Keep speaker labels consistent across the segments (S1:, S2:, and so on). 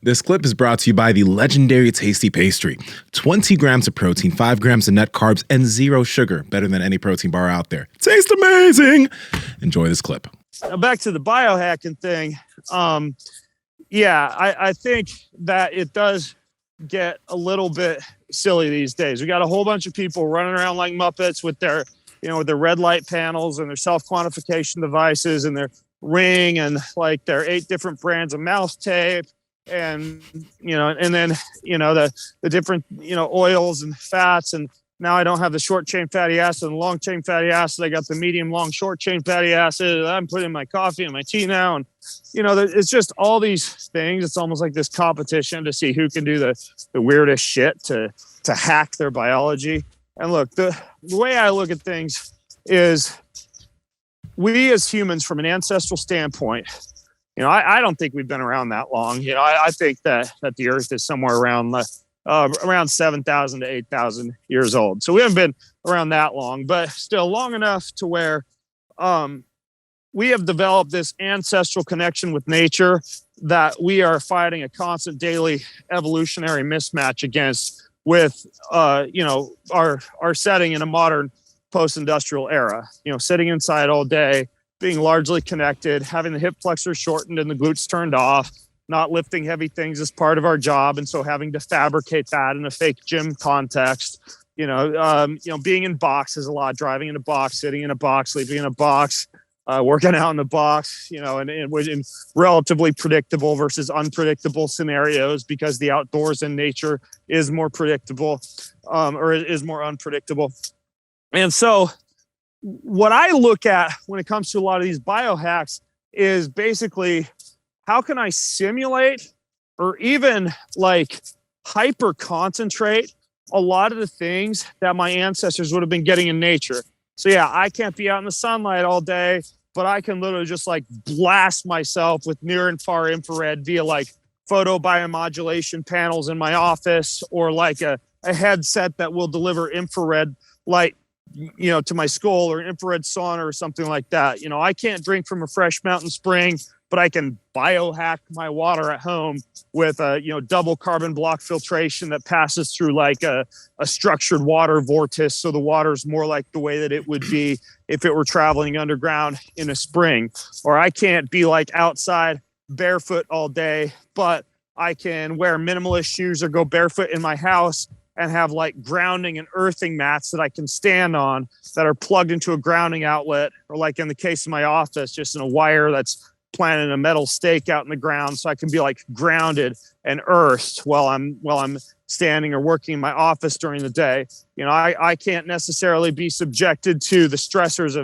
S1: This clip is brought to you by the legendary Tasty Pastry. 20 grams of protein, 5 grams of net carbs, and 0 sugar. Better than any protein bar out there. Tastes amazing. Enjoy this clip.
S2: Now back to the biohacking thing. I think that it does get a little bit silly these days. We got a whole bunch of people running around like Muppets with their, with their red light panels and their self-quantification devices and their ring and like their 8 different brands of mouth tape. And then the different oils and fats, and now I don't have the short chain fatty acid and long chain fatty acid. I got the medium long short chain fatty acid I'm putting in my coffee and my tea now, and it's just all these things. It's almost like this competition to see who can do the weirdest shit to hack their biology. And look, the way I look at things is we as humans, from an ancestral standpoint, I don't think we've been around that long. I think that the Earth is somewhere around 7,000 to 8,000 years old. So we haven't been around that long, but still long enough to where we have developed this ancestral connection with nature that we are fighting a constant daily evolutionary mismatch against with, our setting in a modern post-industrial era. Sitting inside all day, being largely connected, having the hip flexors shortened and the glutes turned off, not lifting heavy things as part of our job. And so having to fabricate that in a fake gym context, being in boxes a lot, driving in a box, sitting in a box, sleeping in a box, working out in the box, and in relatively predictable versus unpredictable scenarios, because the outdoors in nature is more predictable, or is more unpredictable. And so what I look at when it comes to a lot of these biohacks is basically, how can I simulate or even like hyper concentrate a lot of the things that my ancestors would have been getting in nature? So yeah, I can't be out in the sunlight all day, but I can literally just like blast myself with near and far infrared via like photobiomodulation panels in my office, or like a headset that will deliver infrared light to my skull, or infrared sauna or something like that. I can't drink from a fresh mountain spring, but I can biohack my water at home with double carbon block filtration that passes through like a structured water vortex. So the water's more like the way that it would be if it were traveling underground in a spring. Or I can't be like outside barefoot all day, but I can wear minimalist shoes or go barefoot in my house and have like grounding and earthing mats that I can stand on that are plugged into a grounding outlet, or like in the case of my office, just in a wire that's planted in a metal stake out in the ground, so I can be like grounded and earthed while I'm standing or working in my office during the day. I can't necessarily be subjected to the stressors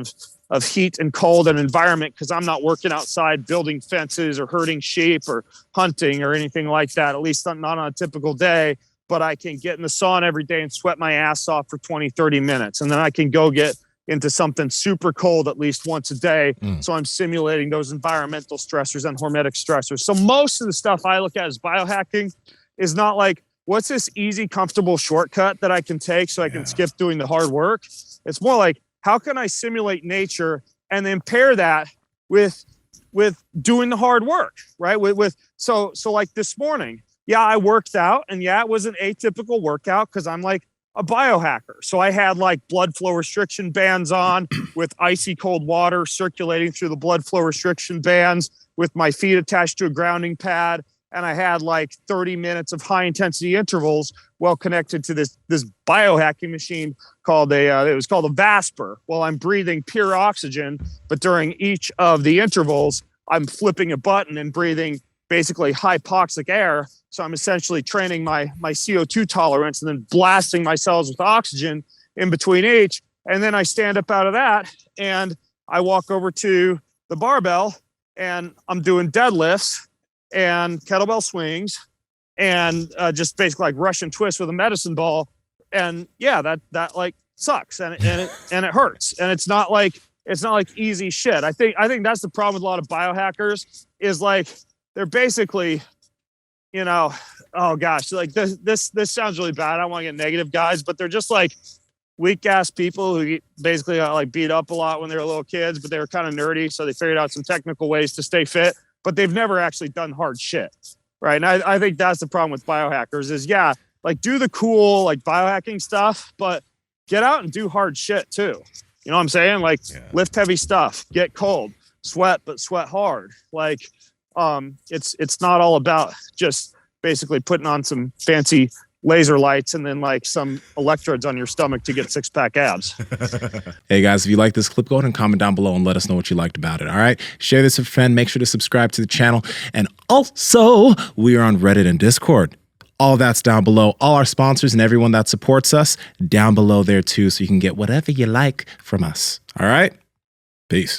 S2: of heat and cold and environment, because I'm not working outside building fences or herding sheep or hunting or anything like that, at least not on a typical day. But I can get in the sauna every day and sweat my ass off for 20, 30 minutes. And then I can go get into something super cold at least once a day. So I'm simulating those environmental stressors and hormetic stressors. So most of the stuff I look at as biohacking is not like, what's this easy, comfortable shortcut that I can take so I can skip doing the hard work? It's more like, how can I simulate nature and then pair that with doing the hard work, right? So like this morning, yeah, I worked out, and yeah, it was an atypical workout because I'm like a biohacker. So I had like blood flow restriction bands on with icy cold water circulating through the blood flow restriction bands, with my feet attached to a grounding pad. And I had like 30 minutes of high intensity intervals well connected to this biohacking machine called it was called a Vasper. Well, I'm breathing pure oxygen, but during each of the intervals, I'm flipping a button and breathing basically hypoxic air. So I'm essentially training my CO2 tolerance and then blasting my cells with oxygen in between each. And then I stand up out of that and I walk over to the barbell and I'm doing deadlifts and kettlebell swings and just basically like Russian twist with a medicine ball. And yeah, that like sucks and it hurts. And it's not like easy shit. I think that's the problem with a lot of biohackers is like, they're basically, oh gosh, like this sounds really bad. I don't want to get negative, guys, but they're just like weak ass people who basically got like beat up a lot when they were little kids, but they were kind of nerdy. So they figured out some technical ways to stay fit, but they've never actually done hard shit. right? And I think that's the problem with biohackers is, yeah, like do the cool, like biohacking stuff, but get out and do hard shit too. You know what I'm saying? Like lift heavy stuff, get cold, sweat, but sweat hard. Like, it's not all about just basically putting on some fancy laser lights and then like some electrodes on your stomach to get 6-pack abs.
S1: Hey guys, if you like this clip, go ahead and comment down below and let us know what you liked about it. All right. Share this with a friend. Make sure to subscribe to the channel. And also, we are on Reddit and Discord. All that's down below. All our sponsors and everyone that supports us down below there too. So you can get whatever you like from us. All right. Peace.